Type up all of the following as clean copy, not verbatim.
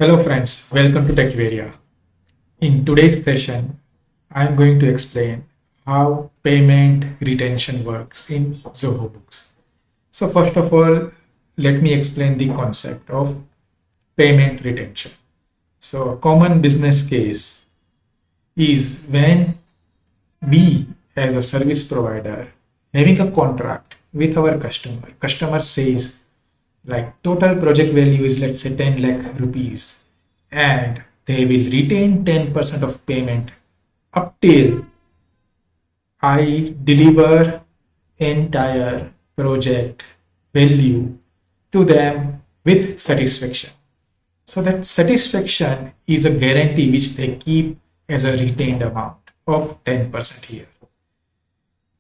Hello friends, welcome to TechVaria. In today's session, I'm going to explain how payment retention works in Zoho Books. So first of all, let me explain the concept of payment retention. So a common business case is when we as a service provider having a contract with our customer says like total project value is let's say 10 lakh rupees and they will retain 10% of payment up till I deliver entire project value to them with satisfaction. So that satisfaction is a guarantee which they keep as a retained amount of 10% here.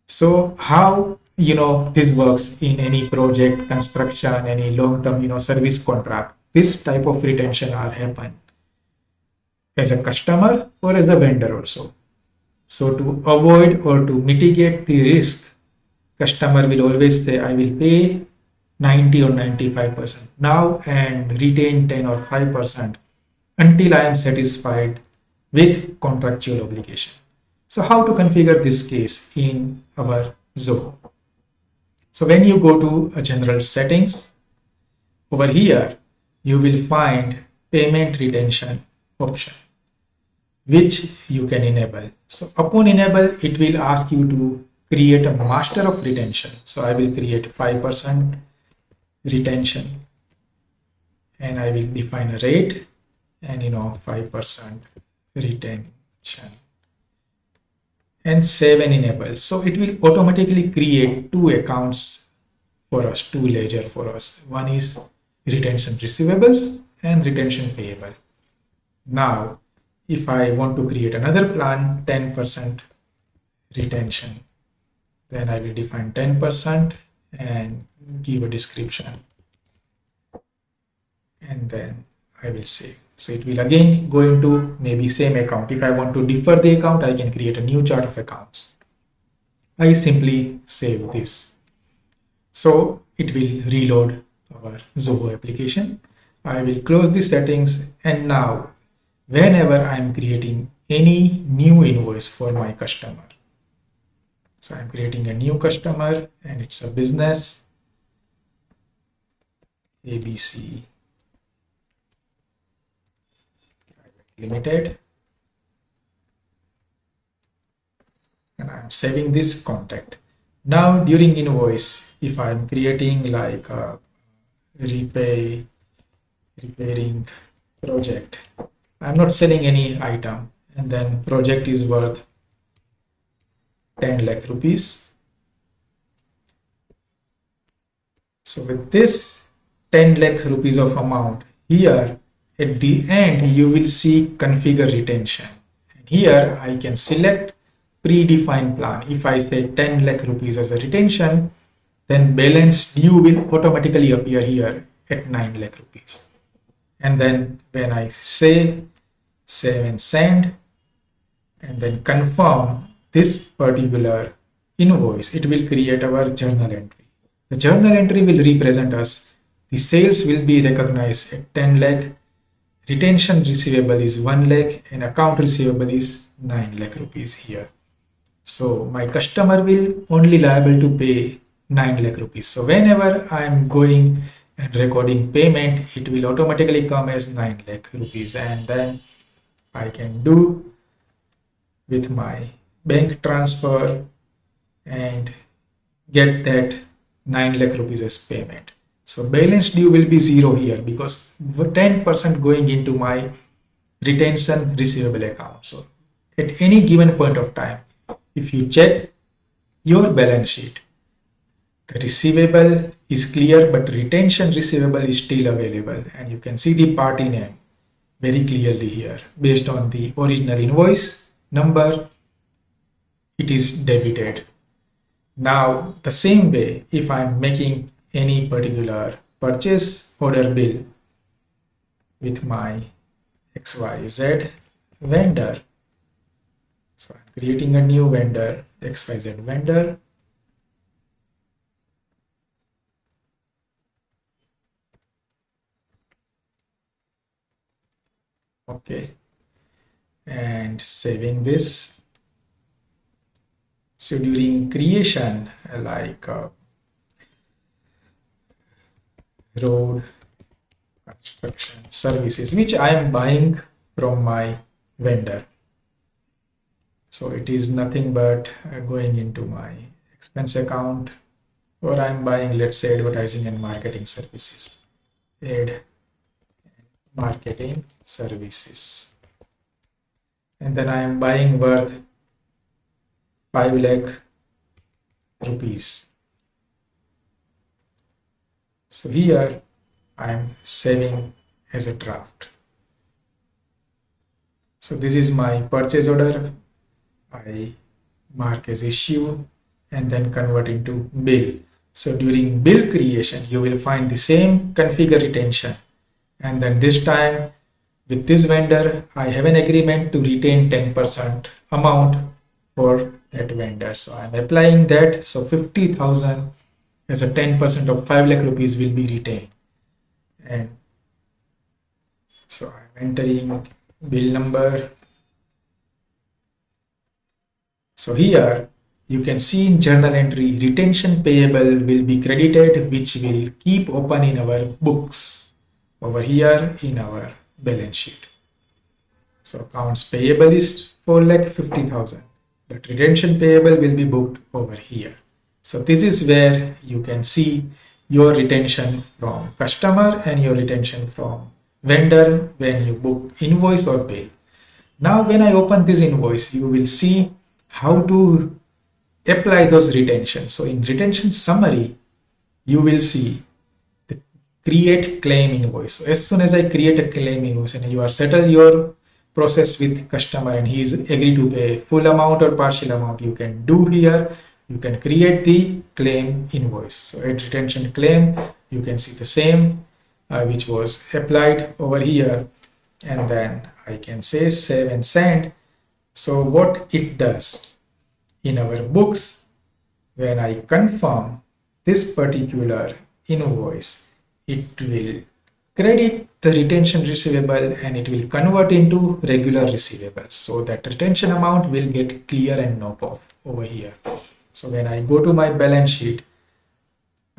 So how this works in any project construction, any long-term service contract, this type of retention are happen as a customer or as the vendor also. So to avoid or to mitigate the risk, customer will always say I will pay 90 or 95% now and retain 10 or 5% until I am satisfied with contractual obligation. So how to configure this case in our Zoho? So when you go to a general settings, over here, you will find payment retention option, which you can enable. So upon enable, it will ask you to create a master of retention. So I will create 5% retention and I will define a rate and 5% retention and save and enable. So it will automatically create two accounts for us, two ledger for us. One is retention receivables and retention payable. Now, if I want to create another plan, 10% retention, then I will define 10% and give a description. And then I will save. So it will again go into maybe same account. If I want to defer the account, I can create a new chart of accounts. I simply save this. So it will reload our Zoho application. I will close the settings and now whenever I'm creating any new invoice for my customer. So I'm creating a new customer and it's a business ABC Limited. And I'm saving this contact. Now during invoice, if I'm creating like a repairing project, I'm not selling any item and then project is worth 10 lakh rupees. So with this 10 lakh rupees of amount here, at the end, you will see configure retention. And here I can select predefined plan. If I say 10 lakh rupees as a retention, then balance due will automatically appear here at 9 lakh rupees. And then when I say save and send, and then confirm this particular invoice, it will create our journal entry. The journal entry will represent us. The sales will be recognized at 10 lakh. Retention receivable is 1 lakh and account receivable is 9 lakh rupees here. So my customer will only liable to pay 9 lakh rupees. So whenever I am going and recording payment, it will automatically come as 9 lakh rupees and then I can do with my bank transfer and get that 9 lakh rupees as payment. So balance due will be 0 here because 10% going into my retention receivable account. So at any given point of time, if you check your balance sheet, the receivable is clear, but retention receivable is still available. And you can see the party name very clearly here. Based on the original invoice number, it is debited. Now, the same way, if I'm making any particular purchase order bill with my XYZ vendor. So I'm creating a new vendor, XYZ vendor. Okay, and saving this. So during creation, like road construction services, which I am buying from my vendor. So it is nothing but going into my expense account, or I'm buying, let's say, advertising and marketing services. Add marketing services. And then I am buying worth 5 lakh rupees. So here I am saving as a draft. So this is my purchase order. I mark as issue and then convert into bill. So during bill creation, you will find the same configure retention. And then this time with this vendor, I have an agreement to retain 10% amount for that vendor. So I'm applying that. So 50,000 as a 10% of 5 lakh rupees will be retained. And so I'm entering bill number. So here you can see in journal entry, retention payable will be credited, which will keep open in our books over here in our balance sheet. So accounts payable is 4,50,000, but retention payable will be booked over here. So this is where you can see your retention from customer and your retention from vendor when you book invoice or bill. Now when I open this invoice, you will see how to apply those retentions. So in retention summary, you will see the create claim invoice. So as soon as I create a claim invoice and you are settle your process with customer and he is agree to pay full amount or partial amount, you can do here. You can create the claim invoice. So at retention claim, you can see the same which was applied over here. And then I can say save and send. So what it does in our books, when I confirm this particular invoice, it will credit the retention receivable and it will convert into regular receivables. So that retention amount will get clear and knock off over here. So when I go to my balance sheet,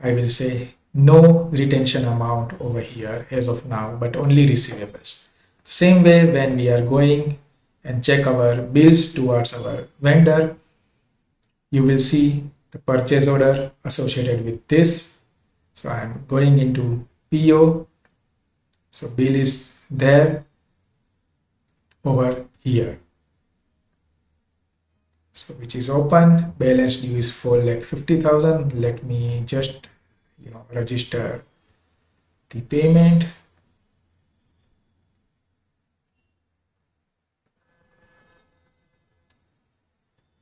I will say no retention amount over here as of now, but only receivables. Same way when we are going and check our bills towards our vendor, you will see the purchase order associated with this. So I'm going into PO. So bill is there over here. So which is open, balance due is 4,50,000. Let me just register the payment.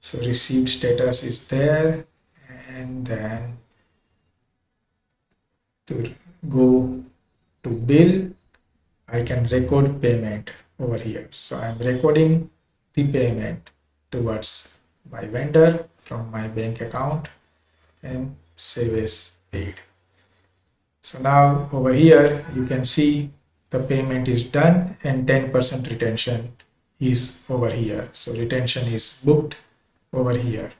So received status is there, and then to go to bill, I can record payment over here. So I'm recording the payment towards my vendor from my bank account and save as paid. So now over here you can see the payment is done and 10% retention is over here. So retention is booked over here.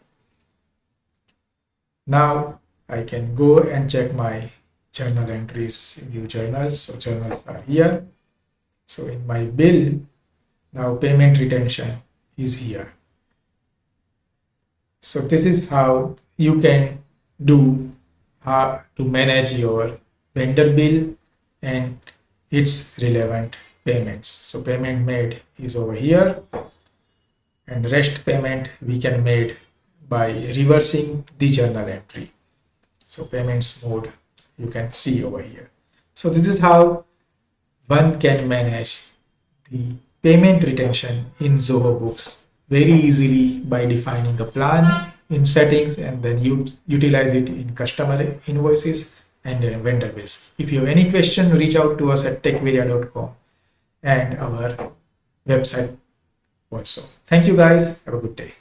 Now I can go and check my journal entries, view journals. So journals are here. So in my bill, now payment retention is here. So this is how you can do how to manage your vendor bill and its relevant payments. So payment made is over here, and rest payment we can made by reversing the journal entry. So payments mode you can see over here. So this is how one can manage the payment retention in Zoho Books very easily by defining a plan in settings and then you utilize it in customer invoices and vendor bills. If you have any question, reach out to us at techvaria.com and our website also. Thank you guys. Have a good day.